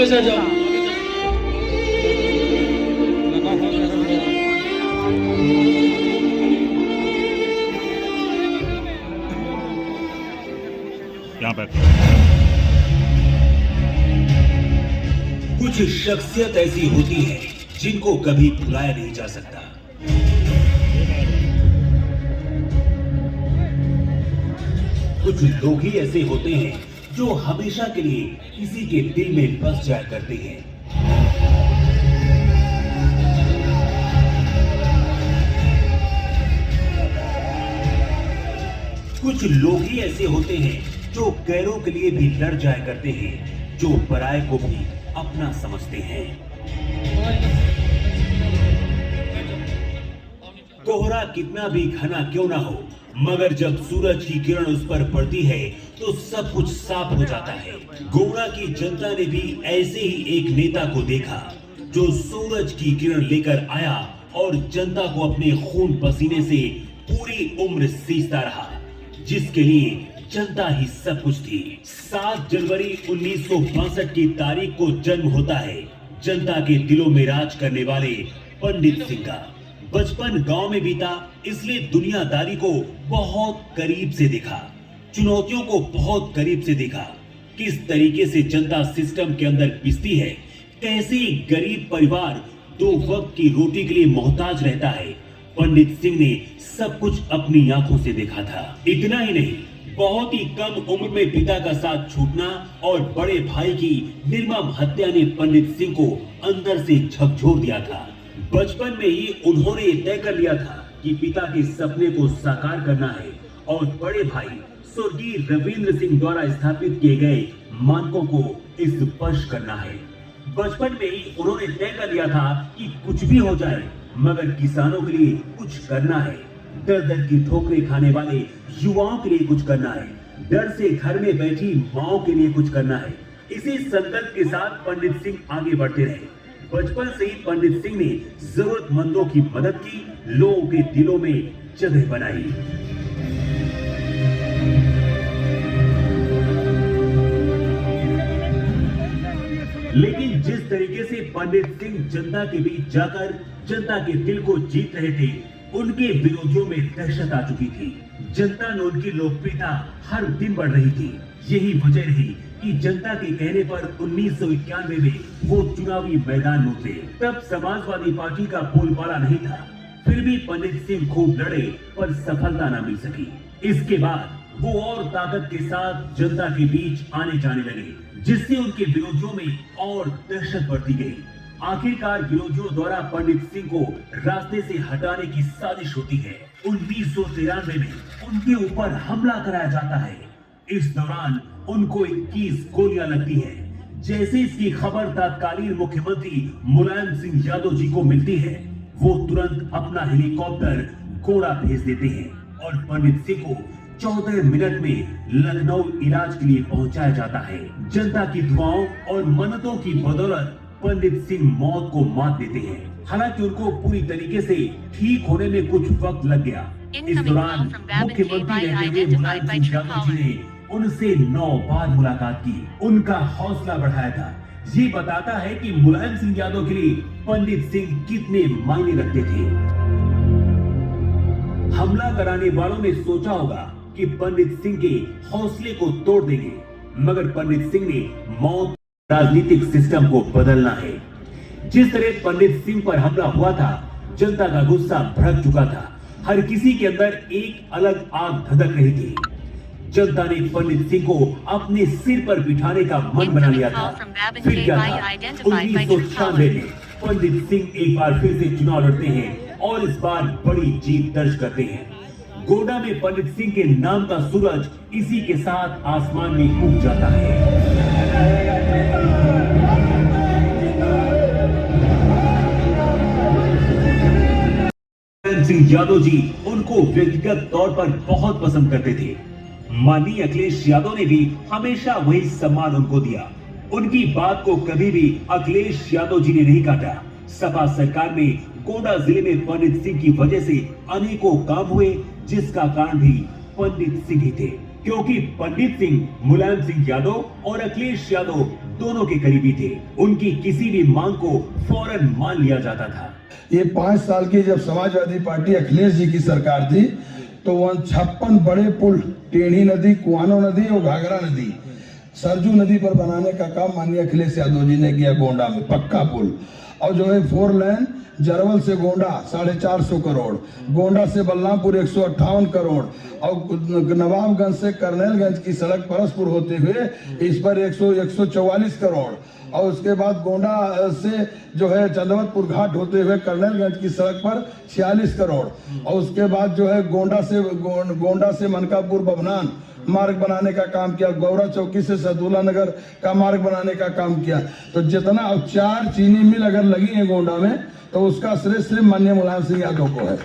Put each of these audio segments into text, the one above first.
आगे से जाओ। यहाँ पर कुछ शख्सियत ऐसी होती है जिनको कभी भुलाया नहीं जा सकता। कुछ लोग ही ऐसे होते हैं जो हमेशा के लिए किसी के दिल में बस जाया करते हैं। कुछ लोग ही ऐसे होते हैं जो गैरों के लिए भी लड़ जाया करते हैं, जो पराये को भी अपना समझते हैं। कोहरा कितना भी घना क्यों ना हो, मगर जब सूरज की किरण उस पर पड़ती है तो सब कुछ साफ हो जाता है। गोवा की जनता ने भी ऐसे ही एक नेता को देखा जो सूरज की किरण लेकर आया और जनता को अपने खून पसीने से पूरी उम्र सींचता रहा, जिसके लिए जनता ही सब कुछ थी। 7 जनवरी 1962 की तारीख को जन्म होता है जनता के दिलों में राज करने वाले पंडित सिंह का। बचपन गांव में बीता, इसलिए दुनियादारी को बहुत करीब से देखा, चुनौतियों को बहुत करीब से देखा, किस तरीके से जनता सिस्टम के अंदर पिसती है, कैसे गरीब परिवार 2 वक्त की रोटी के लिए मोहताज रहता है। पंडित सिंह ने सब कुछ अपनी आंखों से देखा था। इतना ही नहीं, बहुत ही कम उम्र में पिता का साथ छूटना और बड़े भाई की निर्मम हत्या ने पंडित सिंह को अंदर से झकझोर दिया था। बचपन में ही उन्होंने तय कर लिया था कि पिता के सपने को साकार करना है और बड़े भाई स्वर्गीय रविंद्र सिंह द्वारा स्थापित किए गए मानकों को स्पर्श करना है। बचपन में ही उन्होंने तय कर लिया था कि कुछ भी हो जाए मगर किसानों के लिए कुछ करना है, दर दर की ठोकरें खाने वाले युवाओं के लिए कुछ करना है, डर से घर में बैठी माओं के लिए कुछ करना है। इसी संकल्प के साथ पंडित सिंह आगे बढ़ते रहे। बचपन से ही पंडित सिंह ने जरूरतमंदों की मदद की, लोगों के दिलों में जगह बनाई। लेकिन जिस तरीके से पंडित सिंह जनता के बीच जाकर जनता के दिल को जीत रहे थे, उनके विरोधियों में दहशत आ चुकी थी। जनता ने उनकी लोकप्रियता हर दिन बढ़ रही थी। यही वजह रही कि जनता के कहने पर 1991 में वो चुनावी मैदान में उतरे। तब समाजवादी पार्टी का बोलबाला नहीं था, फिर भी पंडित सिंह खूब लड़े पर सफलता न मिल सकी। इसके बाद वो और ताकत के साथ जनता के बीच आने जाने लगे, जिससे उनके विरोधियों में और दहशत बढ़ती गई। आखिरकार विरोधियों द्वारा पंडित सिंह को रास्ते से हटाने की साजिश होती है। 1993 में उनके ऊपर हमला कराया जाता है। इस दौरान उनको 21 गोलियां लगती है। जैसे इसकी खबर तत्कालीन मुख्यमंत्री मुलायम सिंह यादव जी को मिलती है, वो तुरंत अपना हेलीकॉप्टर गोड़ा भेज देते हैं और पंडित सिंह को 14 मिनट में लखनऊ इलाज के लिए पहुंचाया जाता है। जनता की दुआओं और मन्नतों की बदौलत पंडित सिंह मौत को मात देते हैं। हालांकि उनको पूरी तरीके से ठीक होने में कुछ वक्त लग गया। इस दौरान मुख्यमंत्री रहते हुए मुलायम सिंह यादव जी ने उनसे 9 बार मुलाकात की, उनका हौसला बढ़ाया था। ये बताता है कि मुलायम सिंह यादव के लिए पंडित सिंह कितने मायने रखते थे। हमला कराने वालों ने सोचा होगा कि पंडित सिंह के हौसले को तोड़ देंगे, मगर पंडित सिंह ने मौत राजनीतिक सिस्टम को बदलना है। जिस तरह पंडित सिंह पर हमला हुआ था, जनता का गुस्सा भड़क चुका था। हर किसी के अंदर एक अलग आग धधक रही थी। जनता ने पंडित सिंह को अपने सिर पर बिठाने का मन बना लिया था। फिर क्या था, 1996 में पंडित सिंह एक बार फिर से चुनाव लड़ते हैं और इस बार बड़ी जीत दर्ज करते हैं। गोड्डा में पंडित सिंह के नाम का सूरज इसी के साथ आसमान में उग जाता है। सिंह यादव जी उनको व्यक्तिगत तौर पर बहुत पसंद करते थे। माननीय अखिलेश यादव ने भी हमेशा वही सम्मान उनको दिया। उनकी बात को कभी भी अखिलेश यादव जी ने नहीं काटा। सपा सरकार में गोड्डा जिले में पंडित सिंह की वजह से अनेकों काम हुए, जिसका कारण भी पंडित सिंह ही थे। क्योंकि पंडित सिंह मुलायम सिंह यादव और अखिलेश यादव दोनों के करीबी थे। उनकी किसी भी मांग को फौरन मान लिया जाता था। ये 5 साल की जब समाजवादी पार्टी अखिलेश जी की सरकार थी तो 56 बड़े पुल टेढ़ी नदी, कुआनो नदी और घाघरा नदी, सरजू नदी पर बनाने का काम माननीय अखिलेश यादव जी ने किया। गोंडा में पक्का पुल, और जो है 4 लेन जरवल से गोंडा 450 करोड़, गोंडा से बलरामपुर 158 करोड़, और नवाबगंज से करनेलगंज की सड़क परसपुर होते हुए इस पर 144 करोड़, और उसके बाद गोंडा से जो है चंदवतपुर घाट होते हुए करनेलगंज की सड़क पर 46 करोड़, और उसके बाद जो है गोंडा से मनकापुर बभनान मार्ग बनाने का काम किया, गौरा चौकी से सदुल्ला नगर का मार्ग बनाने का काम किया। तो जितना, अब 4 चीनी मिल अगर लगी है गोंडा में तो उसका श्रेय सिर्फ माननीय मुलायम सिंह यादव को है।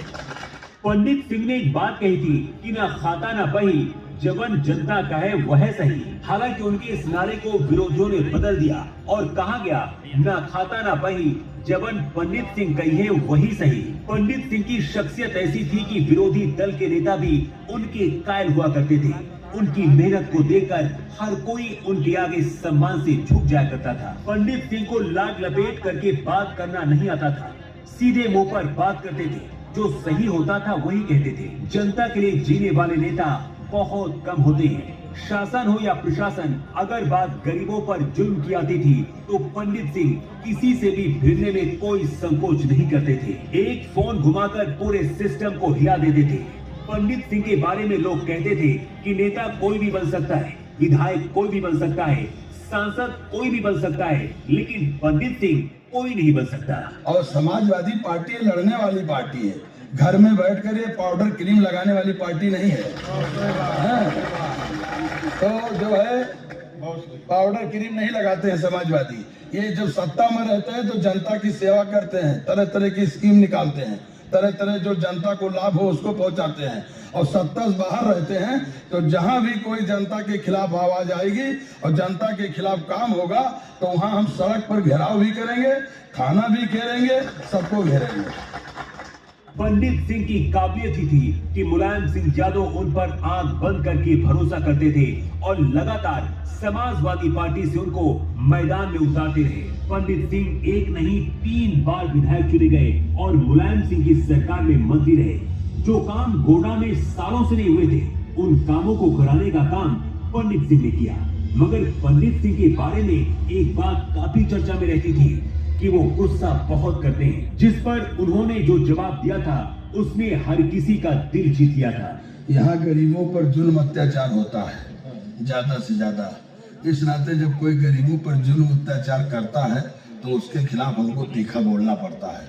पंडित सिंह ने एक बात कही थी कि ना खाता ना बही, जबन जनता कहे वह सही। हालांकि उनके इस नारे को विरोधियों ने बदल दिया और कहा गया ना खाता ना बही, जबन पंडित सिंह कहिए वही सही। पंडित सिंह की शख्सियत ऐसी थी कि विरोधी दल के नेता भी उनके कायल हुआ करते थे। उनकी मेहनत को देखकर हर कोई उनके आगे सम्मान से झुक जाया करता था। पंडित सिंह को लाग लपेट करके बात करना नहीं आता था, सीधे मुंह पर बात करते थे, जो सही होता था वही कहते थे। जनता के लिए जीने वाले नेता बहुत कम होते हैं। शासन हो या प्रशासन, अगर बात गरीबों पर जुल्म की आती थी तो पंडित सिंह किसी से भी भिड़ने में कोई संकोच नहीं करते थे। एक फोन घुमाकर पूरे सिस्टम को हिला देते थे। पंडित सिंह के बारे में लोग कहते थे कि नेता कोई भी बन सकता है, विधायक कोई भी बन सकता है, सांसद कोई भी बन सकता है, लेकिन पंडित सिंह कोई नहीं बन सकता। और समाजवादी पार्टी लड़ने वाली पार्टी है, घर में बैठकर ये पाउडर क्रीम लगाने वाली पार्टी नहीं है। तो जो है पाउडर क्रीम नहीं लगाते हैं समाजवादी। ये जब सत्ता में रहते हैं तो जनता की सेवा करते हैं, तरह तरह की स्कीम निकालते हैं, तरह तरह जो जनता को लाभ हो उसको पहुंचाते हैं। और सत्ता से बाहर रहते हैं तो जहां भी कोई जनता के खिलाफ आवाज आएगी और जनता के खिलाफ काम होगा तो वहां हम सड़क पर घेराव भी करेंगे, खाना भी घेरेंगे, सबको घेरेंगे। पंडित सिंह की काबिलियत ही थी कि मुलायम सिंह यादव उन पर आंख बंद करके भरोसा करते थे और लगातार समाजवादी पार्टी से उनको मैदान में उतारते रहे। पंडित सिंह एक नहीं 3 बार विधायक चुने गए और मुलायम सिंह की सरकार में मंत्री रहे। जो काम गोंडा में सालों से नहीं हुए थे, उन कामों को कराने का काम पंडित सिंह ने किया। मगर पंडित सिंह के बारे में एक बात काफी चर्चा में रहती थी कि वो गुस्सा बहुत करते हैं, जिस पर उन्होंने जो जवाब दिया था उसने हर किसी का दिल जीत लिया था। यहाँ गरीबों पर जुल्म अत्याचार होता है ज्यादा से ज्यादा, इस नाते जब कोई गरीबों पर जुल्म अत्याचार करता है तो उसके खिलाफ हमको तीखा बोलना पड़ता है।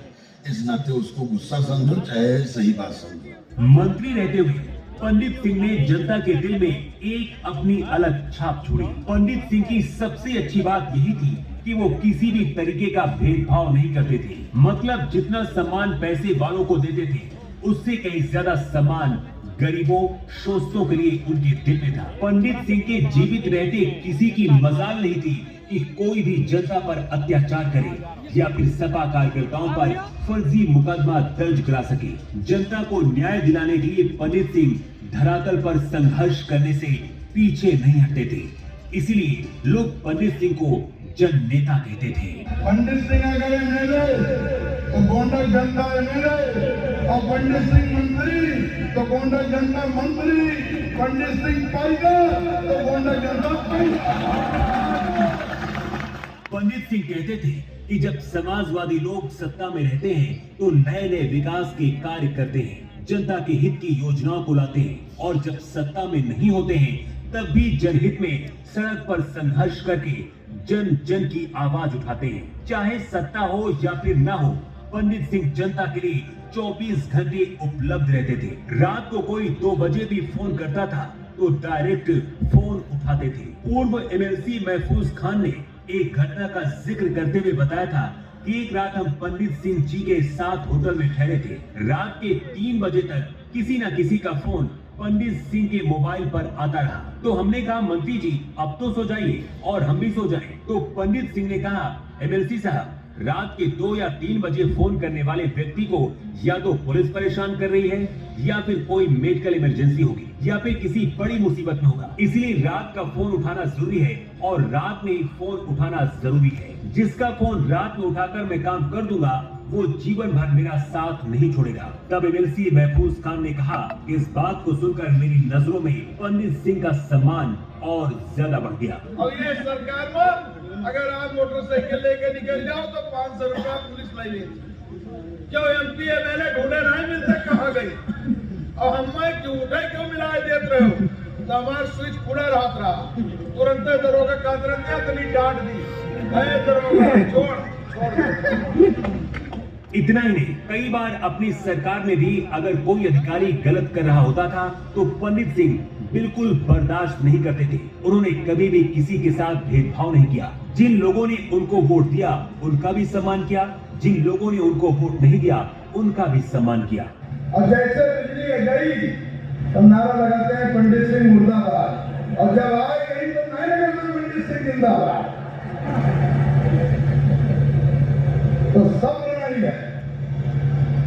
इस नाते उसको गुस्सा समझो चाहे सही बात समझो। मंत्री रहते हुए पंडित सिंह ने जनता के दिल में एक अपनी अलग छाप छोड़ी। पंडित सिंह की सबसे अच्छी बात यही थी कि वो किसी भी तरीके का भेदभाव नहीं करते थे। मतलब जितना सम्मान पैसे वालों को देते थे, उससे कहीं ज्यादा सम्मान गरीबों शोषितों के लिए उनके दिल में था। पंडित सिंह के जीवित रहते किसी की मजाल नहीं थी कि कोई भी जनता पर अत्याचार करे या फिर सपा कार्यकर्ताओं पर फर्जी मुकदमा दर्ज करा सके। जनता को न्याय दिलाने के लिए पंडित सिंह धरातल पर संघर्ष करने से पीछे नहीं हटते थे। इसीलिए लोग पंडित सिंह को जन नेता कहते थे। पंडित सिंह अगर एमएलए तो गोंडा जनता एमएलए, और पंडित सिंह मंत्री तो गोंडा जनता मंत्री, पंडित सिंह पैदा तो गोंडा जनता पैदा। पंडित सिंह कहते थे कि जब समाजवादी लोग सत्ता में रहते हैं तो नए नए विकास के कार्य करते हैं, जनता के हित की योजनाओं को लाते हैं, और जब सत्ता में नहीं होते हैं तब भी जनहित में सड़क पर संघर्ष करके जन जन की आवाज उठाते हैं। चाहे सत्ता हो या फिर ना हो, पंडित सिंह जनता के लिए 24 घंटे उपलब्ध रहते थे। रात को कोई 2 बजे भी फोन करता था तो डायरेक्ट फोन उठाते थे। पूर्व एमएलसी महफूज खान ने एक घटना का जिक्र करते हुए बताया था कि एक रात हम पंडित सिंह जी के साथ होटल में ठहरे थे। रात के 3 बजे तक किसी न किसी का फोन पंडित सिंह के मोबाइल पर आता रहा। तो हमने कहा मंत्री जी अब तो सो जाइए और हम भी सो जाएं। तो पंडित सिंह ने कहा एमएलसी साहब, रात के 2 या 3 बजे फोन करने वाले व्यक्ति को या तो पुलिस परेशान कर रही है या फिर कोई मेडिकल इमरजेंसी होगी। या फिर किसी बड़ी मुसीबत में होगा। इसलिए रात का फोन उठाना जरूरी है और रात में फोन उठाना जरूरी है। जिसका फोन रात में उठाकर मैं काम कर दूंगा वो जीवन भर मेरा साथ नहीं छोड़ेगा। तब एमएलसी महफूज खान ने कहा, इस बात को सुनकर मेरी नजरों में पंडित सिंह का सम्मान और ज्यादा बढ़ गया। और ये सरकार में अगर आप मोटरसाइकिल लेके निकल जाओ तो 500 रुपया पुलिस ले लेती। जो एमपी एमएलए ढूंढे नहीं मिलते कहाँ गई, और हमें झूठे क्यों मिलाए देते रहे हो? तो हमारा स्विच पूरा रात रहा, तुरंत दरोगा कातरन ने अपनी डांट दी, दरोगा छोड़। इतना ही नहीं, कई बार अपनी सरकार में भी अगर कोई अधिकारी गलत कर रहा होता था तो पंडित सिंह बिल्कुल बर्दाश्त नहीं करते थे। उन्होंने कभी भी किसी के साथ भेदभाव नहीं किया। जिन लोगों ने उनको वोट दिया उनका भी सम्मान किया, जिन लोगों ने उनको वोट नहीं दिया उनका भी सम्मान किया। और जैसे बिजली गई तो नारा लगाते हैं पंडित सिंह मुर्दाबाद, और जब आ गई तो नहीं लगाते पंडित सिंह जिंदाबाद। तो सब लड़ाई है,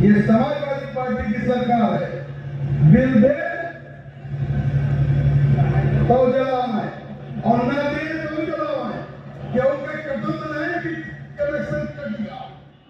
ये समाजवादी पार्टी की सरकार है। बिल दे तो जलाए और न दे तो जलाए, क्योंकि कटुत नहीं कि कनेक्शन कट गया।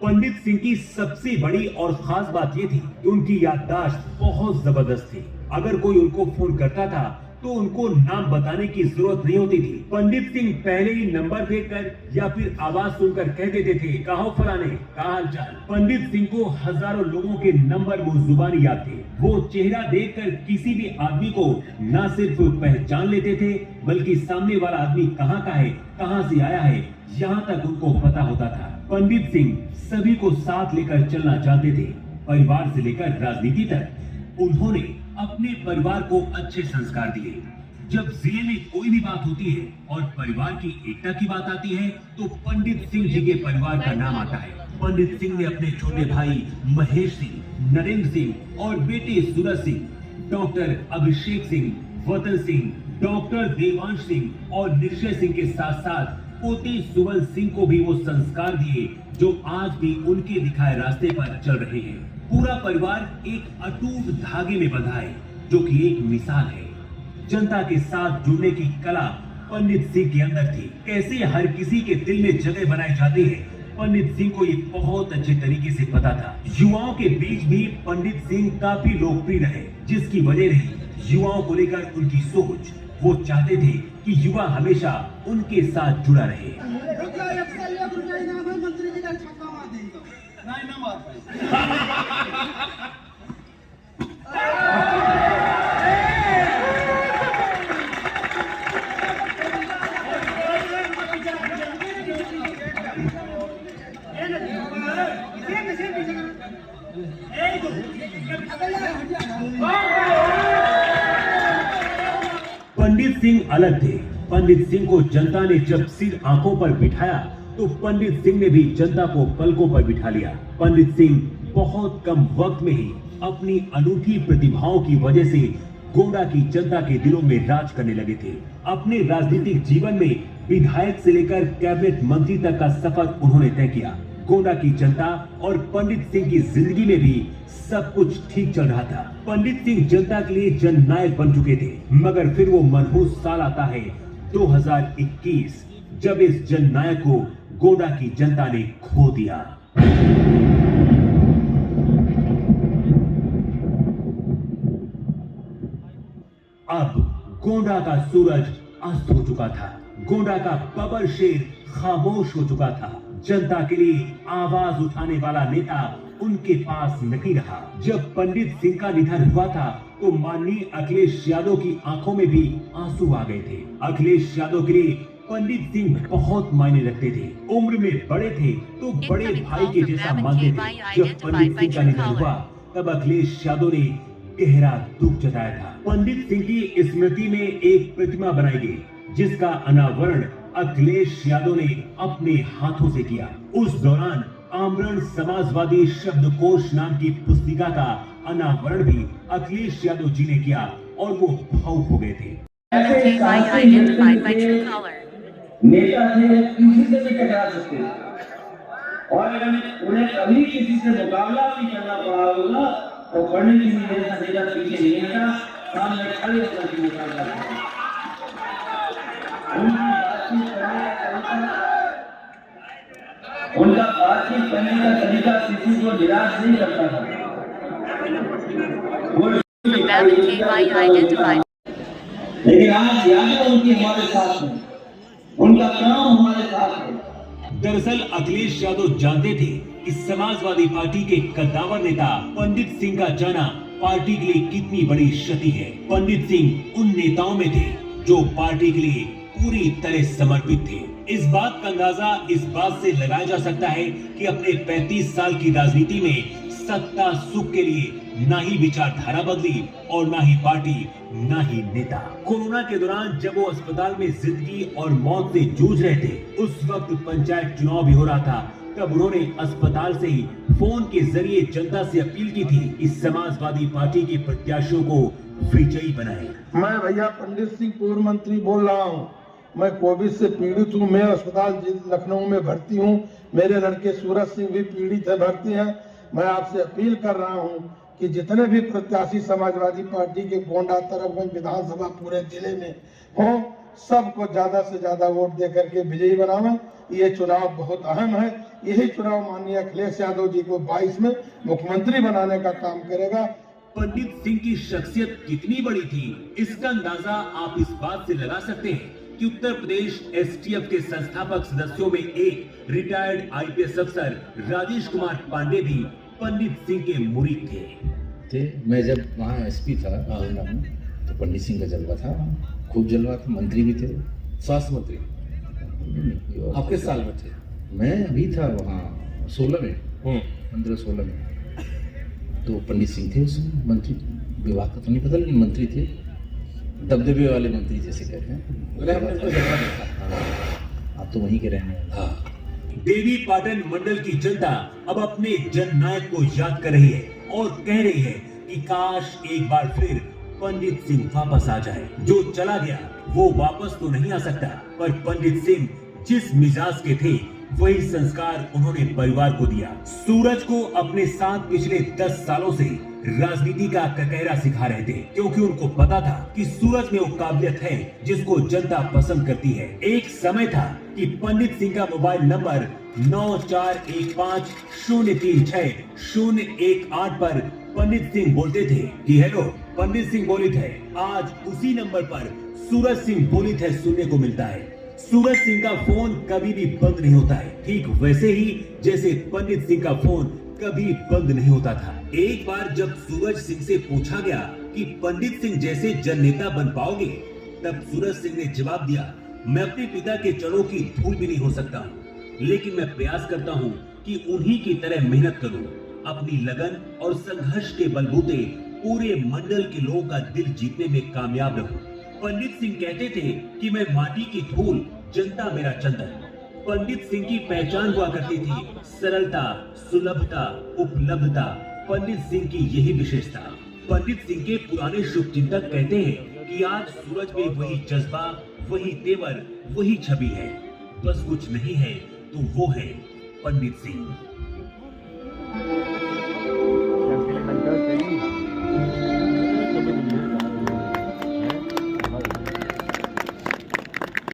पंडित सिंह की सबसे बड़ी और खास बात ये थी कि उनकी याददाश्त बहुत जबरदस्त थी। अगर कोई उनको फोन करता था तो उनको नाम बताने की जरूरत नहीं होती थी। पंडित सिंह पहले ही नंबर देकर या फिर आवाज सुनकर कह देते थे, कहो फलाने, क्या हाल चाल। पंडित सिंह को हजारों लोगों के नंबर मुजुबानी याद थे। वो चेहरा देखकर किसी भी आदमी को न सिर्फ पहचान लेते थे बल्कि सामने वाला आदमी कहाँ का है, कहाँ से आया है, यहाँ तक उनको पता होता था। पंडित सिंह सभी को साथ लेकर चलना चाहते थे, परिवार से लेकर राजनीति तक। उन्होंने अपने परिवार को अच्छे संस्कार दिए। जब जिले में कोई भी बात होती है और परिवार की एकता की बात आती है तो पंडित सिंह जी के परिवार का नाम आता है। पंडित सिंह ने अपने छोटे भाई महेश सिंह, नरेंद्र सिंह और बेटे सूरज सिंह, डॉक्टर अभिषेक सिंह, वतन सिंह, डॉक्टर देवांश सिंह और निश्चय सिंह के साथ साथ पोते सुवन सिंह को भी वो संस्कार दिए जो आज भी उनके दिखाए रास्ते पर चल रहे हैं। पूरा परिवार एक अटूट धागे में बंधा है जो कि एक मिसाल है। जनता के साथ जुड़ने की कला पंडित सिंह के अंदर थी। कैसे हर किसी के दिल में जगह बनाई जाती है पंडित सिंह को ये बहुत अच्छे तरीके से पता था। युवाओं के बीच भी पंडित सिंह काफी लोकप्रिय रहे, जिसकी वजह रही युवाओं को लेकर उनकी सोच। वो चाहते थे कि युवा हमेशा उनके साथ जुड़ा रहे। पंडित सिंह अलग थे। पंडित सिंह को जनता ने जब सिर आंखों पर बिठाया तो पंडित सिंह ने भी जनता को पलकों पर बिठा लिया। पंडित सिंह बहुत कम वक्त में ही अपनी अनूठी प्रतिभाओं की वजह से गोंडा की जनता के दिलों में राज करने लगे थे। अपने राजनीतिक जीवन में विधायक से लेकर कैबिनेट मंत्री तक का सफर उन्होंने तय किया। गोंडा की जनता और पंडित सिंह की जिंदगी में भी सब कुछ ठीक चल रहा था। पंडित सिंह जनता के लिए जननायक बन चुके थे, मगर फिर वो मनहूस साल आता है 2021 जब इस जननायक को गोंडा की जनता ने खो दिया। अब गोंडा का सूरज अस्त हो चुका था। गोंडा का बबर शेर खामोश हो चुका था। जनता के लिए आवाज उठाने वाला नेता उनके पास नहीं रहा। जब पंडित सिंह का निधन हुआ था तो माननीय अखिलेश यादव की आंखों में भी आंसू आ गए थे। अखिलेश यादव के लिए पंडित सिंह बहुत मायने रखते थे। उम्र में बड़े थे तो बड़े भाई के जैसा मानते थे। जब पंडित सिंह का निधन हुआ तब अखिलेश यादव ने गहरा दुख जताया था। पंडित सिंह की स्मृति में एक प्रतिमा बनाई गई जिसका अनावरण अखिलेश यादव ने अपने हाथों से किया। उस दौरान आमरण समाजवादी शब्दकोश नाम की पुस्तिका का अनावरण भी अखिलेश यादव जी ने किया और वो भावुक हो गए थे। नेता थे, किसी से भी टकरा सकते थे और अगर उन्हें कभी किसी से मुकाबला भी करना पड़ा होगा तो पंडित जी जैसा नेता पीछे नहीं हटा काम में खड़े होकर के मुकाबला किया। उनका बातचीत करने का तरीका किसी को निराश नहीं करता था। लेकिन आज यादें उनकी हमारे साथ हैं, उनका काम हमारे साथ है। दरअसल अखिलेश यादव जानते थे कि समाजवादी पार्टी के कद्दावर नेता पंडित सिंह का जाना पार्टी के लिए कितनी बड़ी क्षति है। पंडित सिंह उन नेताओं में थे जो पार्टी के लिए पूरी तरह समर्पित थे। इस बात का अंदाजा इस बात से लगाया जा सकता है कि अपने 35 साल की राजनीति में सत्ता सुख के लिए ना ही विचारधारा बदली और ना ही पार्टी ना ही नेता। कोरोना के दौरान जब वो अस्पताल में जिंदगी और मौत से जूझ रहे थे, उस वक्त पंचायत चुनाव भी हो रहा था, तब उन्होंने अस्पताल से ही फोन के जरिए जनता से अपील की थी कि समाजवादी पार्टी के प्रत्याशियों को विजयी बनाए। मैं भैया पंडित सिंह पूर्व मंत्री बोल रहा हूँ। मैं कोविड से पीड़ित हूँ। मैं अस्पताल लखनऊ में भर्ती हूँ। मेरे लड़के सूरज सिंह भी पीड़ित है, भर्ती हैं। मैं आपसे अपील कर रहा हूँ कि जितने भी प्रत्याशी समाजवादी पार्टी के गोंडा तरफगंज विधानसभा पूरे जिले में हो, सबको ज्यादा से ज्यादा वोट दे करके विजयी बनावें। ये चुनाव बहुत अहम है। यही चुनाव माननीय अखिलेश यादव जी को 22 में मुख्यमंत्री बनाने का काम करेगा। पंडित सिंह की शख्सियत कितनी बड़ी थी, इसका अंदाजा आप इस बात से लगा सकते हैं कि उत्तर प्रदेश एसटीएफ के संस्थापक सदस्यों में एक रिटायर्ड आईपीएस अफसर राजेश कुमार पांडे भी पंडित सिंह के मुरीद थे। मैं जब वहाँ एसपी था गोंडा में, तो पंडित सिंह का जलवा था, खूब जलवा था। मंत्री भी थे, स्वास्थ्य मंत्री। आप किस साल में थे? मैं अभी था वहाँ 16 में, 15-16 में। तो पंडित सिंह थे उसमें मंत्री, विभाग का तो नहीं पता, लेकिन मंत्री थे, दबदबे वाले मंत्री जैसे कहते हैं। आप तो वहीं के रहने वाले। देवी पाटन मंडल की जनता अब अपने जननायक को याद कर रही है और कह रही है कि काश एक बार फिर पंडित सिंह वापस आ जाए। जो चला गया वो वापस तो नहीं आ सकता, पर पंडित सिंह जिस मिजाज के थे वही संस्कार उन्होंने परिवार को दिया। सूरज को अपने साथ पिछले 10 सालों से राजनीति का ककहरा सिखा रहे थे, क्योंकि उनको पता था कि सूरज में वो काबिलियत है जिसको जनता पसंद करती है। एक समय था कि पंडित सिंह का मोबाइल नंबर 9415036018 पर पंडित सिंह बोलते थे कि हेलो पंडित सिंह बोलित है। आज उसी नंबर पर सूरज सिंह बोलित है सुनने को मिलता है। सूरज सिंह का फोन कभी भी बंद नहीं होता है, ठीक वैसे ही जैसे पंडित सिंह का फोन कभी बंद नहीं होता था। एक बार जब सूरज सिंह से पूछा गया कि पंडित सिंह जैसे जननेता बन पाओगे, तब सूरज सिंह ने जवाब दिया, मैं अपने पिता के चरणों की धूल भी नहीं हो सकता हूँ, लेकिन मैं प्रयास करता हूँ कि उन्हीं की तरह मेहनत करूँ। अपनी लगन और संघर्ष के बलबूते पूरे मंडल के लोगों का दिल जीतने में कामयाब रहूं। पंडित सिंह कहते थे कि मैं माटी की धूल, जनता मेरा चंदन। पंडित सिंह की पहचान हुआ करती थी सरलता, सुलभता, उपलब्धता। पंडित सिंह की यही विशेषता। पंडित सिंह के पुराने शुभचिंतक कहते हैं कि आज सूरज में वही जज्बा, वही तेवर, वही छवि है, बस कुछ नहीं है तो वो है पंडित सिंह।